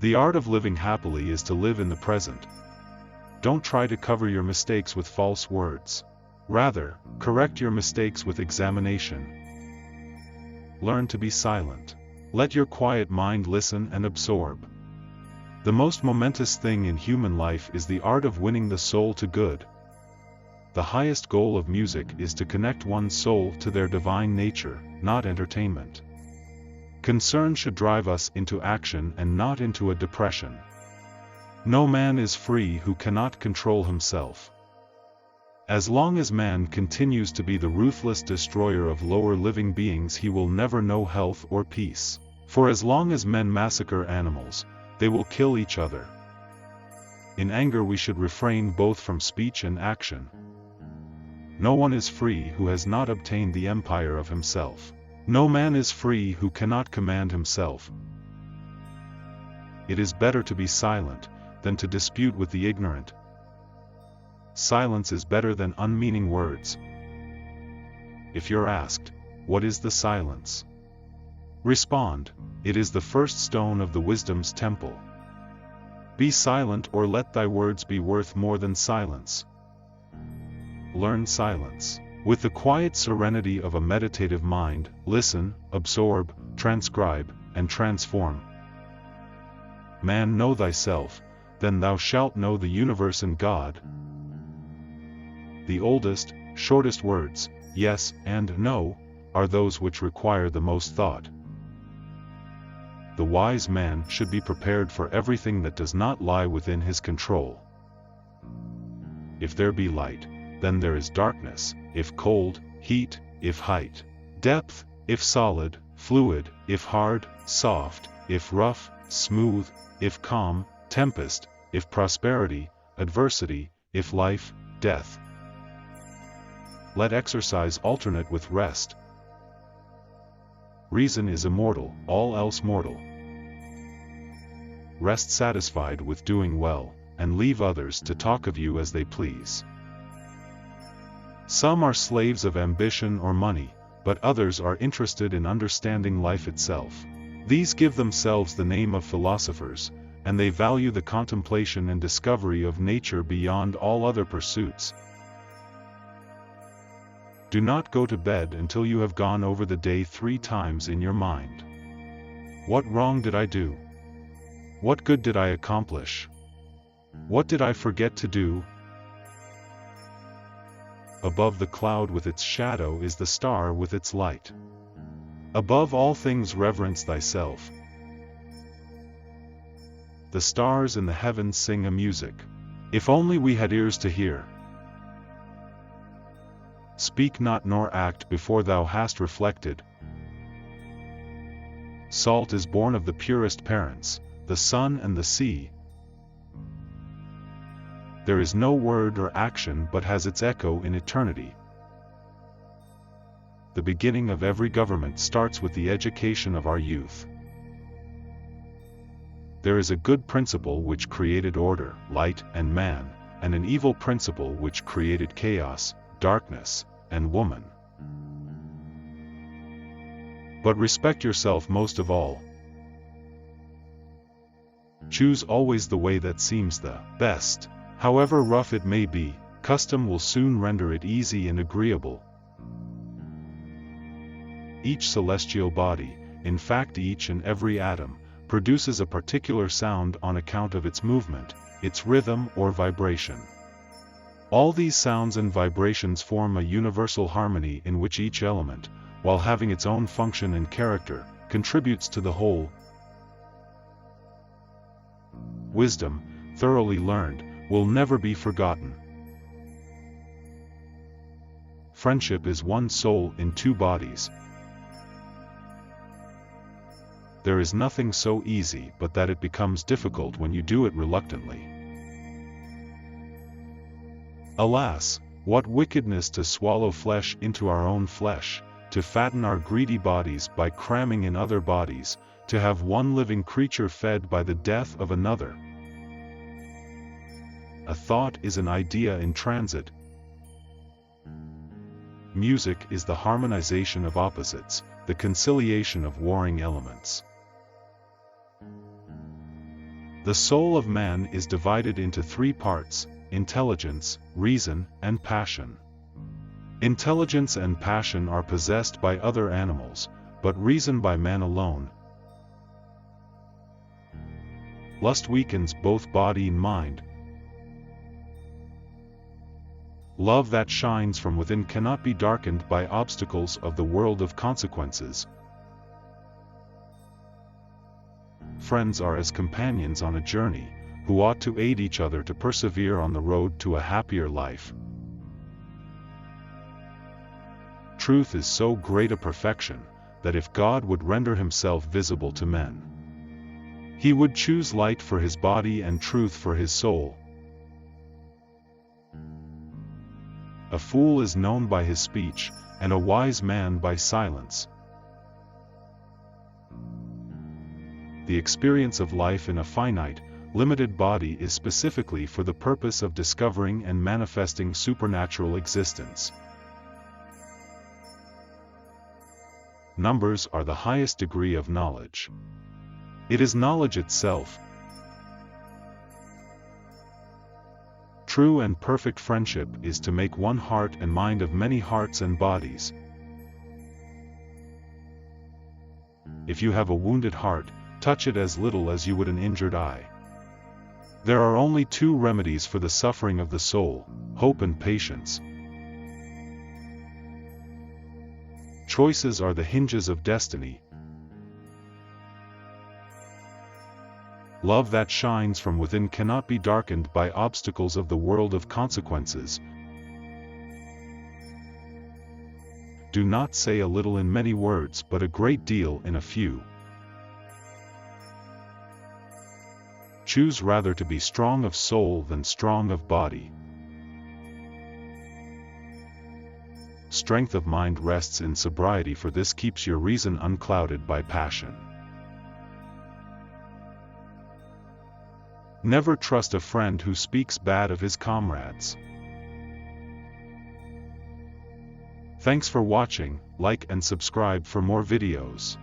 The art of living happily is to live in the present. Don't try to cover your mistakes with false words. Rather, correct your mistakes with examination. Learn to be silent. Let your quiet mind listen and absorb. The most momentous thing in human life is the art of winning the soul to good. The highest goal of music is to connect one's soul to their divine nature, not entertainment. Concern should drive us into action and not into a depression. No man is free who cannot control himself. As long as man continues to be the ruthless destroyer of lower living beings, he will never know health or peace. For as long as men massacre animals, they will kill each other. In anger we should refrain both from speech and action. No one is free who has not obtained the empire of himself. No man is free who cannot command himself. It is better to be silent than to dispute with the ignorant. Silence is better than unmeaning words. If you're asked, what is the silence? Respond, it is the first stone of the wisdom's temple. Be silent, or let thy words be worth more than silence. Learn silence. With the quiet serenity of a meditative mind, listen, absorb, transcribe, and transform. Man, know thyself, then thou shalt know the universe and God. The oldest, shortest words, yes and no, are those which require the most thought. The wise man should be prepared for everything that does not lie within his control. If there be light, then there is darkness, if cold, heat, if height, depth, if solid, fluid, if hard, soft, if rough, smooth, if calm, tempest, if prosperity, adversity, if life, death. Let exercise alternate with rest. Reason is immortal, all else mortal. Rest satisfied with doing well, and leave others to talk of you as they please. Some are slaves of ambition or money, but others are interested in understanding life itself. These give themselves the name of philosophers, and they value the contemplation and discovery of nature beyond all other pursuits. Do not go to bed until you have gone over the day 3 times in your mind. What wrong did I do? What good did I accomplish? What did I forget to do? Above the cloud with its shadow is the star with its light. Above all things reverence thyself. The stars in the heavens sing a music. If only we had ears to hear. Speak not nor act before thou hast reflected. Salt is born of the purest parents, the sun and the sea. There is no word or action but has its echo in eternity. The beginning of every government starts with the education of our youth. There is a good principle which created order, light, and man, and an evil principle which created chaos, darkness, and woman. But respect yourself most of all. Choose always the way that seems the best. However rough it may be, custom will soon render it easy and agreeable. Each celestial body, in fact each and every atom, produces a particular sound on account of its movement, its rhythm or vibration. All these sounds and vibrations form a universal harmony in which each element, while having its own function and character, contributes to the whole. Wisdom, thoroughly learned, will never be forgotten. Friendship is one soul in 2 bodies. There is nothing so easy but that it becomes difficult when you do it reluctantly. Alas, what wickedness to swallow flesh into our own flesh, to fatten our greedy bodies by cramming in other bodies, to have one living creature fed by the death of another. A thought is an idea in transit. Music is the harmonization of opposites, the conciliation of warring elements. The soul of man is divided into three parts: intelligence, reason, and passion. Intelligence and passion are possessed by other animals, but reason by man alone. Lust weakens both body and mind. Love that shines from within cannot be darkened by obstacles of the world of consequences. Friends are as companions on a journey, who ought to aid each other to persevere on the road to a happier life. Truth is so great a perfection, that if God would render himself visible to men, he would choose light for his body and truth for his soul. A fool is known by his speech, and a wise man by silence. The experience of life in a finite, limited body is specifically for the purpose of discovering and manifesting supernatural existence. Numbers are the highest degree of knowledge. It is knowledge itself. True and perfect friendship is to make one heart and mind of many hearts and bodies. If you have a wounded heart, touch it as little as you would an injured eye. There are only two remedies for the suffering of the soul: hope and patience. Choices are the hinges of destiny. Love that shines from within cannot be darkened by obstacles of the world of consequences. Do not say a little in many words, but a great deal in a few. Choose rather to be strong of soul than strong of body. Strength of mind rests in sobriety, for this keeps your reason unclouded by passion. Never trust a friend who speaks bad of his comrades. Thanks for watching. Like and subscribe for more videos.